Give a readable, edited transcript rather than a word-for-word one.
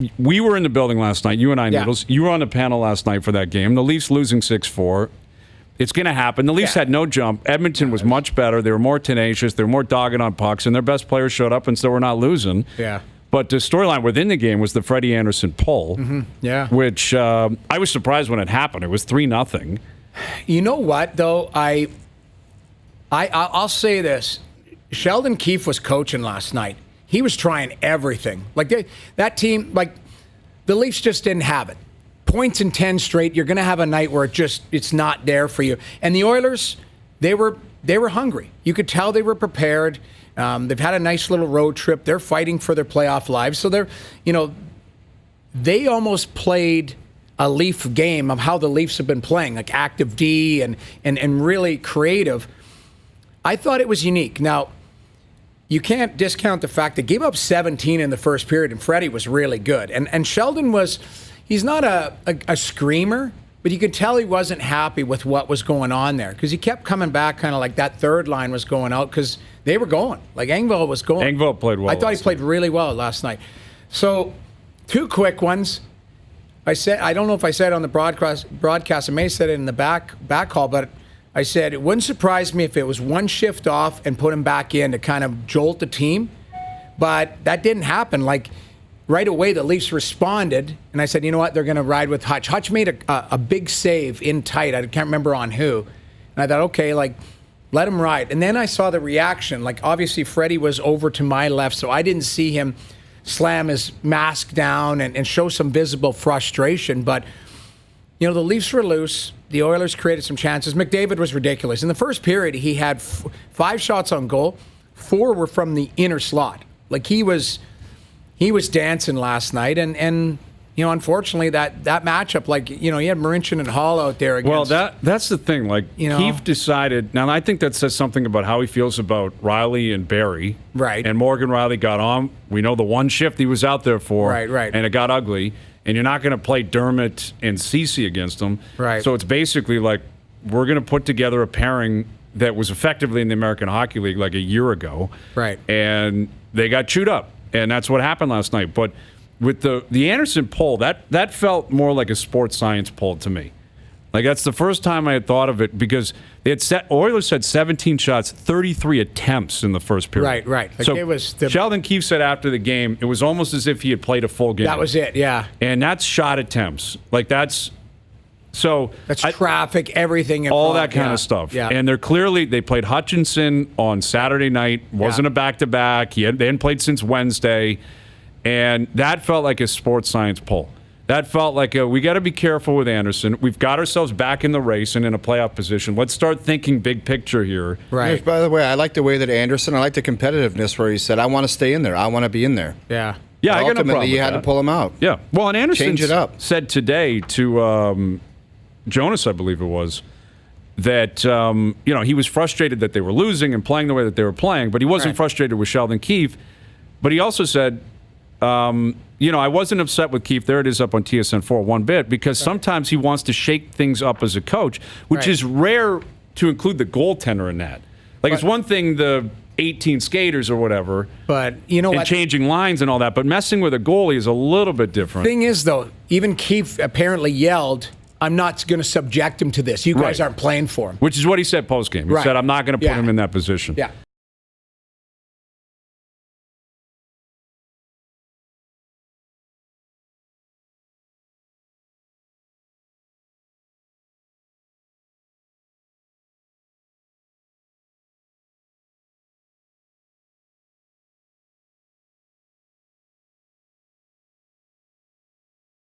we were in the building last night, you and I, Noodles. You were on the panel last night for that game. The Leafs losing 6-4. It's going to happen. The Leafs had no jump. Edmonton was much better. They were more tenacious. They were more dogging on pucks, and their best players showed up, and so we're not losing. Yeah. But the storyline within the game was the Freddie Andersen pull, which I was surprised when it happened. It was 3-0. You know what, though? I'll say this. Sheldon Keefe was coaching last night. He was trying everything. That team, the Leafs just didn't have it. Points in 10 straight, you're going to have a night where it's not there for you. And the Oilers, they were hungry. You could tell they were prepared. They've had a nice little road trip. They're fighting for their playoff lives. So they almost played a Leaf game of how the Leafs have been playing, like active D and really creative. I thought it was unique. Now, you can't discount the fact they gave up 17 in the first period, and Freddie was really good. And Sheldon he's not a screamer, but you could tell he wasn't happy with what was going on there because he kept coming back kind of like that third line was going out because they were going. Like Engvall was going. Engvall played well. I thought he played really well last night. So, two quick ones. I don't know if I said it on the broadcast. I may have said it in the back call, but I said it wouldn't surprise me if it was one shift off and put him back in to kind of jolt the team. But that didn't happen. Right away, the Leafs responded, and I said, you know what, they're going to ride with Hutch. Hutch made a big save in tight. I can't remember on who. And I thought, okay, let him ride. And then I saw the reaction. Obviously, Freddie was over to my left, so I didn't see him slam his mask down and show some visible frustration. But, the Leafs were loose. The Oilers created some chances. McDavid was ridiculous. In the first period, he had 5 shots on goal. 4 were from the inner slot. He was dancing last night, and unfortunately, that matchup, you had Marincin and Hall out there against. Well, that's the thing. Keefe decided. Now, I think that says something about how he feels about Riley and Barry. Right. And Morgan Riley got on. We know the one shift he was out there for. Right. And it got ugly. And you're not going to play Dermott and Ceci against them. Right. So it's basically we're going to put together a pairing that was effectively in the American Hockey League a year ago. Right. And they got chewed up. And that's what happened last night. But with the Andersen poll, that felt more like a sports science poll to me. That's the first time I had thought of it because Oilers had 17 shots, 33 attempts in the first period. Right. Sheldon Keefe said after the game, it was almost as if he had played a full game. That was it, yeah. And that's shot attempts. That's traffic, everything involved. All that kind of stuff. Yeah. And they played Hutchinson on Saturday night. Wasn't a back-to-back. They hadn't played since Wednesday. And that felt like a sports science poll. That felt like we got to be careful with Andersen. We've got ourselves back in the race and in a playoff position. Let's start thinking big picture here. Right. Yes, by the way, I like the way that Andersen, I like the competitiveness where he said, I want to stay in there. I want to be in there. Yeah. Yeah, I got no problem with you had to pull him out. Yeah. Well, and Andersen Change it up. said today to Jonas, I believe it was, that he was frustrated that they were losing and playing the way that they were playing, but he wasn't frustrated with Sheldon Keefe. But he also said, I wasn't upset with Keefe. There it is up on TSN4 one bit because sometimes he wants to shake things up as a coach, which is rare to include the goaltender in that. It's one thing the 18 skaters or whatever, but and changing lines and all that, but messing with a goalie is a little bit different. Thing is, though, even Keefe apparently yelled, I'm not going to subject him to this. You guys aren't playing for him. Which is what he said post-game. He said, I'm not going to put him in that position. Yeah.